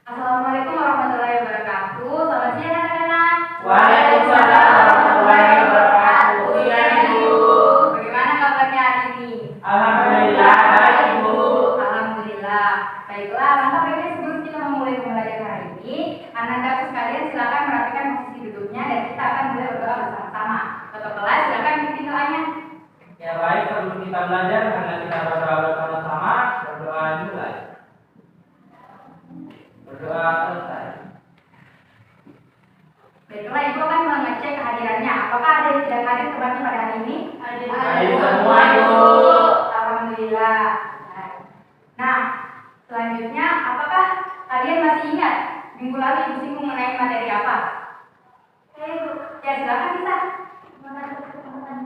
Assalamualaikum warahmatullahi wabarakatuh. Selamat siang anak-anak. Waalaikumsalam warahmatullahi wabarakatuh. Iya Ibu. Bagaimana kabarnya hari ini? Alhamdulillah baik Ibu. Alhamdulillah. Baiklah, maka baiknya sebelum kita memulai pembelajaran hari ini, anak-anak sekalian silakan merapikan posisi duduknya dan kita akan mulai berdoa bersama-sama. Bapak kelas silakan ikuti doanya. Ya baik, sebelum kita belajar karena kita berdoa bersama-sama, berdoa dimulai. Berdoa selesai. Baiklah, Ibu akan mengecek kehadirannya. Apakah ada yang tidak hadir tempatnya pada hari ini? Hadir semua Ibu. Alhamdulillah. Nah, selanjutnya, apakah kalian masih ingat minggu lalu Ibu singgung mengenai materi apa? Ya, silakan bisa.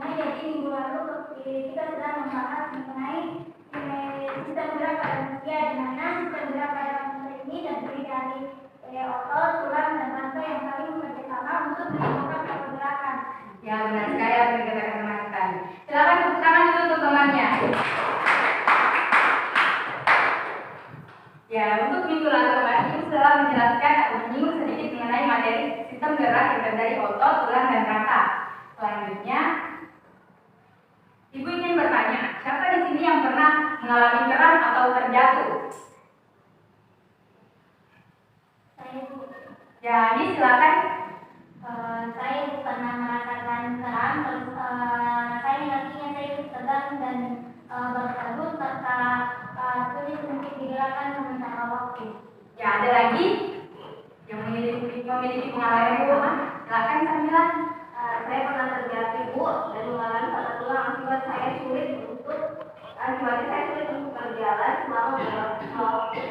Jadi minggu lalu kita sedang membahas mengenai sistem gerak pada manusia, di mana sistem gerak pada manusia ini terdiri dari otot, tulang, dan rangka yang saling bekerjasama untuk melakukan pergerakan. Ya, benar sekali apa yang dikatakan teman tadi. Silakan tepuk tangan dulu untuk temannya. Ya, untuk minggu lalu kemarin Ibu telah menjelaskan atau menyinggung sedikit mengenai materi sistem gerak yang terdiri dari otot, tulang, dan rangka. Selanjutnya, Ibu ingin bertanya, siapa di sini yang pernah mengalami kram atau terjatuh? Saya Ya, ini silakan. saya pernah merasakan kram, terus rasanya kakinya saya tegang dan berkerut serta sulit untuk digerakkan sementara waktu. Ya, ada lagi yang memiliki pengalaman yang sama? Silakan Samila. Saya pernah terjatuh Bu dan mengalami patah tulang akibat saya sulit untuk berjalan selama beberapa waktu.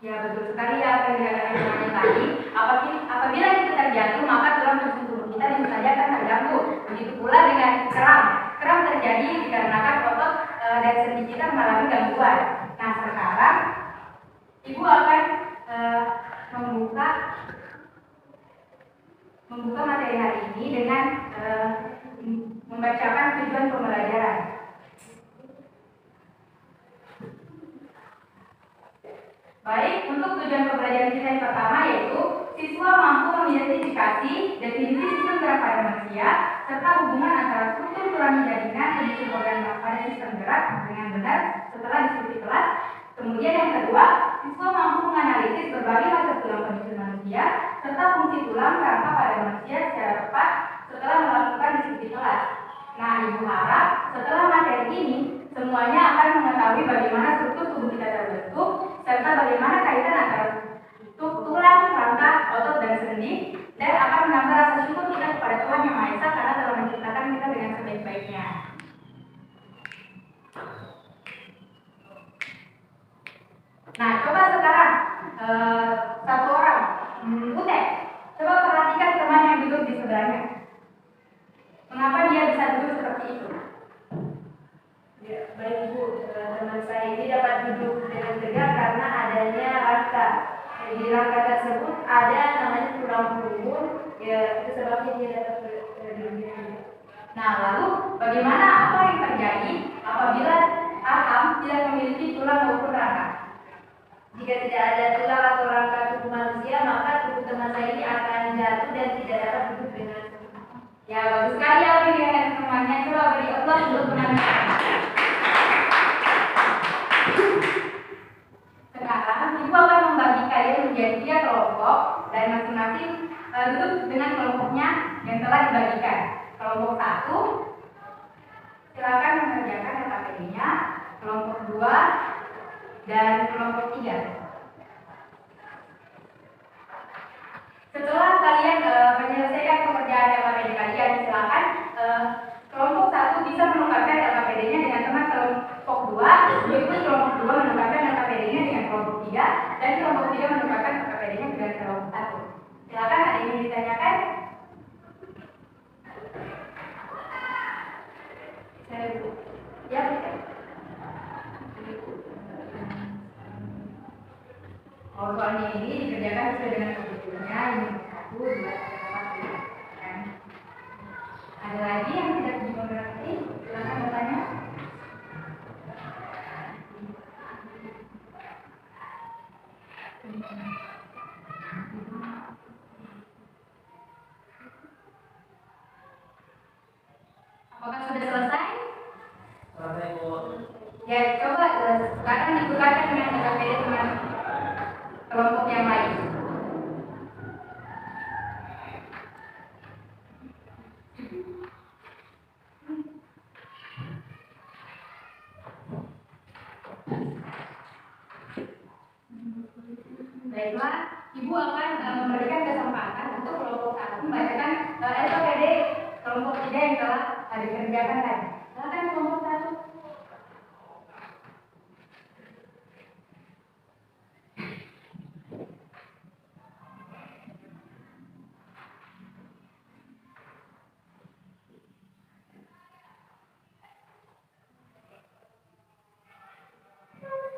Ya, betul sekali ya apa yang dikatakan temannya tadi. Apabila kita terjatuh, maka tulang rusuk tubuh kita tentu saja akan terganggu. Begitu pula dengan kram. Kram terjadi dikarenakan otot dan sendi kita mengalami gangguan. Nah, sekarang Ibu akan membuka materi hari ini dengan membacakan tujuan pembelajaran. Baik, untuk tujuan pembelajaran kita yang pertama yaitu siswa mampu mengidentifikasi definisi sistem gerak pada manusia serta hubungan antara struktur tulang jaringan dan fungsi organ pada sistem gerak dengan benar setelah diskusi kelas. Kemudian yang kedua, siswa mampu menganalisis berbagai macam tulang penyusun manusia serta fungsi tulang rangka pada manusia secara tepat setelah melakukan diskusi kelas. Nah, Ibu harap setelah materi ini semuanya akan mengetahui bagaimana struktur tubuh kita terbentuk serta bagaimana kaitan antara tulang, rangka, otot, dan sendi, dan akan menambah rasa syukur kita kepada Tuhan Yang Maha Esa karena telah menciptakan kita dengan sebaik-baiknya. Nah, coba sekarang satu orang, Ute, coba perhatikan teman yang duduk di sebelahnya. Mengapa dia bisa duduk seperti itu? Ya, baik Bu, teman saya ini dapat duduk dengan tegak karena adanya rangka. Di rangka tersebut ada namanya tulang punggung, ya itu sebabnya dia dapat berdiri. Nah, lalu bagaimana apa yang terjadi apabila Adam tidak memiliki tulang maupun rangka? Jika tidak ada tulang atau rangka tubuh manusia, maka tubuh teman saya ini akan jatuh dan tidak dapat duduk dengan sempurna. Ya, bagus sekali apa yang dikatakan temannya. Coba beri Allah untuk teman-teman. Sekarang Ibu akan membagi kalian menjadi 3 kelompok dan masing-masing duduk dengan kelompoknya yang telah dibagikan. Kelompok 1 silakan mengerjakan LKPD-nya, kelompok 2 dan kelompok 3. Setelah kalian menyelesaikan pekerjaan LKPD kalian, silakan kelompok 1 bisa menukarkan LKPD-nya dengan teman kelompok 2, begitu kelompok 2 menukarkan LKPD-nya dengan kelompok 3, dan kelompok 3 menukarkan LKPD-nya dengan kelompok 1. Silakan, ada yang ditanyakan? Ya, oh, soalnya ini dikerjakan sesuai dengan kebutuhannya. Ini 1, 2, 3, 4, 5. Ada lagi yang tidak dimengerti? Silakan bertanya. Ya, coba silakan ditukarkan dengan KPD dengan kelompok yang lain. Baiklah, Ibu akan memberikan kesempatan untuk kelompok 1 membacakan SOPD kelompok 3 yang telah dikerjakan tadi. Silakan kelompok 1.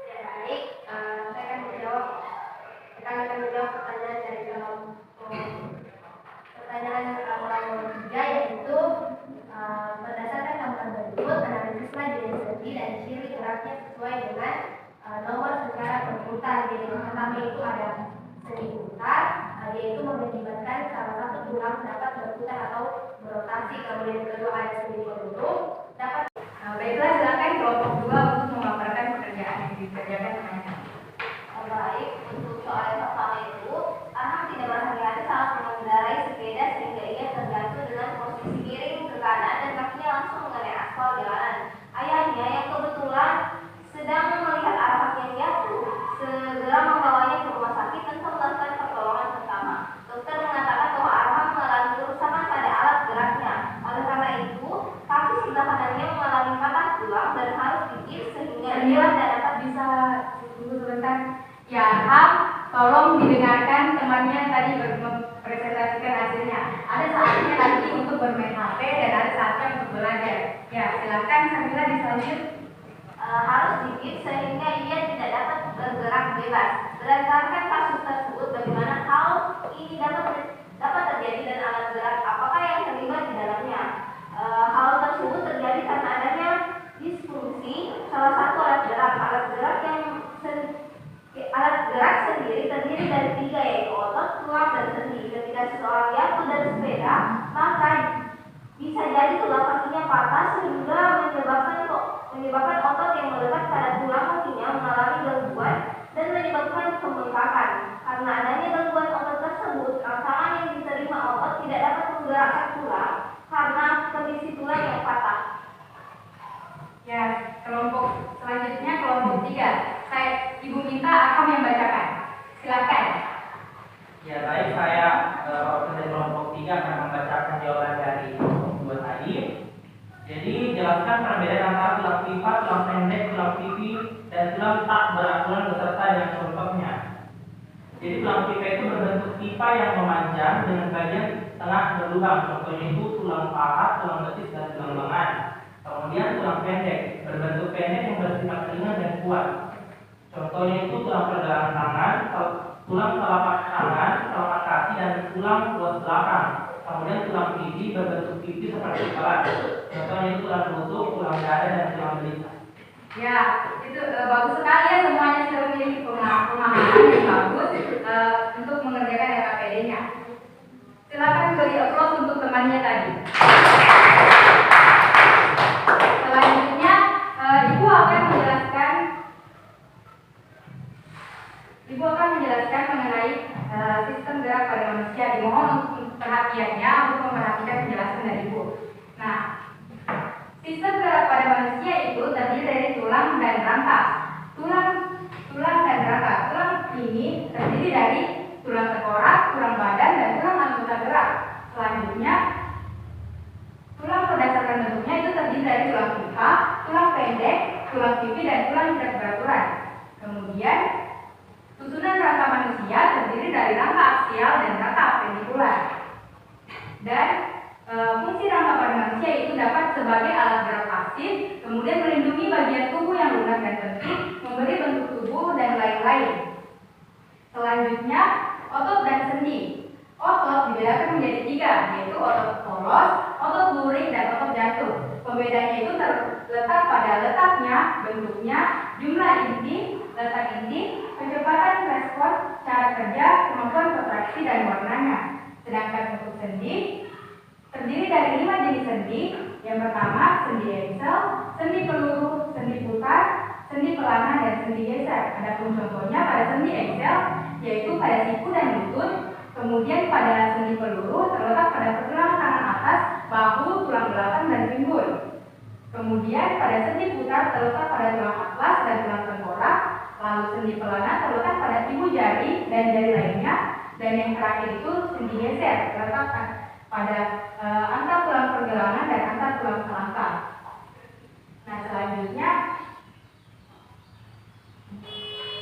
Ya, baik. Saya akan menjawab pertanyaan dari pertanyaan nomor 3, yaitu berdasarkan gambar berikut analisislah jenis sendi dan ciri geraknya sesuai dengan nomor secara berputar. Jadi yang pertama itu ada sendi putar, yaitu mengakibatkan salah satu tulang dapat berputar atau berotasi. Kemudian yang kedua ada sendi peluru dapat. Baiklah, silakan kelompok 2 untuk memaparkan pekerjaan yang dikerjakan temannya. Baik, untuk soal yang pertama itu, anak tidak berhati-hati saat mengendarai sepeda sehingga ia terjatuh dengan posisi miring ke kanan dan kakinya langsung mengenai aspal jalanan. Ayahnya yang kebetulan sedang melihat arah kakinya jatuh, segera membawanya ke rumah sakit untuk melakukan pertolongan pertama. Dokter mengatakan bahwa Arham mengalami kerusakan pada alat geraknya. Oleh karena itu, kaki sebelah kanannya mengalami patah tulang dan harus digigit sehingga ia tidak dapat Bisa tunggu sebentar. Ya, Arham, tolong didengarkan temannya tadi mempresentasikan hasilnya. Ada saatnya nanti untuk bermain HP dan ada saatnya untuk belajar. Ya, silakan Samila diselanjut. harus digigit sehingga ia tidak dapat bergerak bebas. Berdasarkan kasus tersebut, bagaimana hal ini dapat terjadi dan alat gerak apakah yang terlibat di dalamnya? Hal tersebut terjadi karena adanya disfungsi salah satu alat gerak. Alat gerak sendiri terdiri dari 3, yaitu otot, tulang, dan sendi. Ketika seseorang jatuh dari sepeda, maka bisa jadi tulang kakinya patah sehingga menyebabkan otot yang melekat pada tulang kakinya mengalami gangguan dan menyebabkan pembengkakan. Karena adanya gangguan otot tersebut, rangsangan yang diterima otot tidak dapat menggerakkan tulang karena kondisi tulang yang patah. Ya, kelompok selanjutnya kelompok 3. Ibu minta Arham yang bacakan. Silakan. Ya baik, saya dari kelompok 3 akan membacakan jawaban dari kelompok 2 tadi. Jadi jelaskan perbedaan antara tulang pipa, tulang pendek, tulang pipi, dan tulang tak beraturan beserta dengan contohnya. Jadi tulang pipa itu berbentuk pipa yang memanjang dengan bagian tengah berlubang. Contohnya itu tulang paha, tulang betis, dan tulang lengan. Kemudian tulang pendek berbentuk pendek yang bersifat ringan dan kuat. Contohnya itu tulang pergelangan tangan, tulang telapak tangan, telapak kaki, dan tulang luas belakang. Kemudian tulang pipi berbentuk pipi seperti kelas. Contohnya itu tulang rusuk, tulang dada, dan tulang belis. Ya, itu bagus sekali ya, semuanya sudah memiliki pemahaman yang bagus untuk mengerjakan LKPD-nya. Silakan beri applause untuk temannya tadi. Selanjutnya, Ibu akan menjelaskan mengenai sistem gerak pada manusia. Dimohon untuk perhatiannya untuk memperhatikan penjelasan dari Ibu. Nah, sistem gerak pada manusia itu terdiri dari tulang dan rangka. Tulang dan rangka. Tulang ini terdiri dari tulang tengkorak, tulang badan, dan tulang anggota gerak. Selanjutnya, tulang berdasarkan bentuknya itu terdiri dari tulang pipa, tulang pendek, tulang pipi, dan tulang tidak beraturan. Kemudian, susunan rangka manusia terdiri dari rangka aksial dan rangka apendikular. Dan fungsi rangka pada manusia itu dapat sebagai alat gerak pasif, kemudian melindungi bagian tubuh yang lunak dan penting, memberi bentuk tubuh, dan lain-lain. Selanjutnya, otot dan sendi. Otot dibedakan menjadi 3, yaitu otot poros, otot lurik, dan otot jantung. Pembedanya itu terletak pada letaknya, bentuknya, jumlah inti, letak inti, kecepatan respon, cara kerja, kemampuan kontraksi, dan warnanya. Sedangkan untuk sendi terdiri dari 5 jenis sendi. Yang pertama, sendi Edsel, sendi peluru, sendi putar, sendi pelana dan sendi geser. Adapun contohnya pada sendi Excel yaitu pada siku dan lutut. Kemudian pada sendi peluru terletak pada pergelangan tangan atas, bahu, tulang belakang dan pinggul. Kemudian pada sendi putar terletak pada tulang atlas dan tulang tengkorak. Lalu sendi pelana terletak pada ibu jari dan jari lainnya. Dan yang terakhir itu sendi geser terletak pada antar tulang pergelangan dan antar tulang selangkah. Nah, selanjutnya,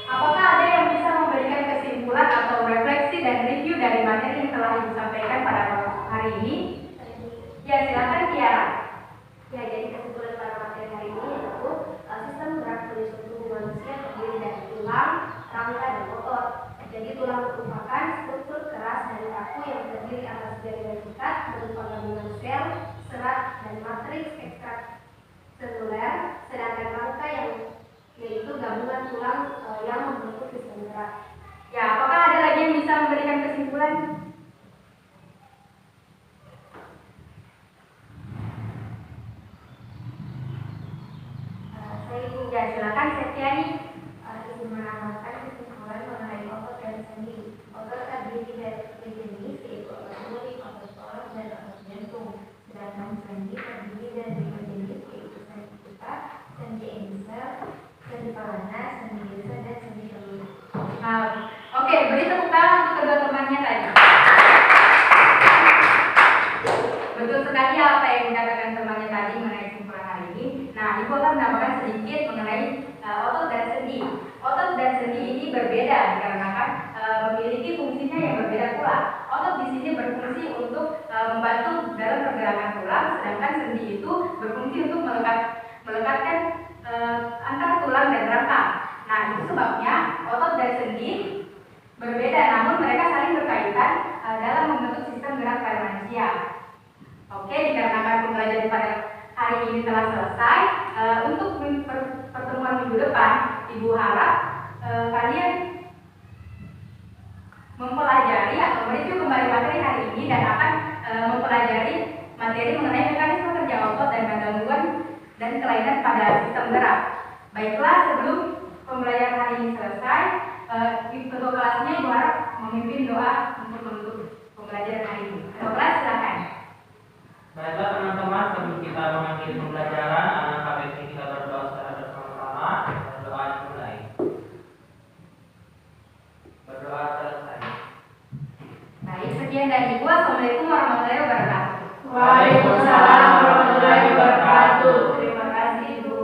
apakah ada yang bisa memberikan kesimpulan atau refleksi dan review dari materi yang telah disampaikan pada hari ini? Ya, silakan Tiara. Ya, jadi kesimpulan pada materi hari ini yaitu sistem gerak penyusun tubuh manusia terdiri dari tulang, rangka, dan otot. Jadi tulang merupakan struktur keras dan kaku yang terdiri atas jaringan ikat berupa gabungan sel, serat, dan matriks ekstraseluler, sedangkan rangka yang yaitu gabungan tulang yang membentuk sistem gerak. Ya, apakah ada lagi yang bisa memberikan kesimpulan? Ya, silakan Septiani. Izin menambahkan kesimpulan mengenai otot dan sendi. Otot terdiri dari tiga jenis, yaitu otot mulut, otot tolak, dan otot jantung. Sedangkan sendi terdiri dari lima jenis, yaitu sendi putar, sendi engsel, sendi pelana, sendi geser, dan sendi peluru. Oke, beri tepuk tangan untuk kedua temannya tadi. Betul sekali apa yang dikatakan temannya tadi mengenai kesimpulan hari ini. Nah, Ibu akan menambahkan sedikit mengenai otot dan sendi. Otot dan sendi ini berbeda dikarenakan memiliki fungsinya yang berbeda pula. Otot di sini berfungsi untuk membantu dalam pergerakan tulang, sedangkan sendi itu berfungsi untuk melekatkan antara tulang dan rangka. Nah, itu sebabnya otot dan sendi berbeda, namun mereka saling berkaitan dalam membentuk sistem gerak pada manusia. Oke, dikarenakan pembelajaran pada hari ini telah selesai, untuk pertemuan minggu depan, Ibu harap kalian mempelajari atau mereview kembali materi hari ini dan akan mempelajari materi mengenai mekanisme kerja otot dan gangguan dan kelainan pada sistem gerak. Baiklah, sebelum pembelajaran hari ini selesai, ketua kelasnya Ibu harap memimpin doa untuk menutup pembelajaran hari ini. Ketua kelas, silakan. Baiklah teman-teman, sebelum kita mengakhiri pembelajaran, alangkah baiknya kita berdoa secara bersama-sama. Berdoa dimulai. Berdoa selesai. Baik, sekian dari Ibu. Assalamualaikum warahmatullahi wabarakatuh. Waalaikumsalam warahmatullahi wabarakatuh. Terima kasih Ibu.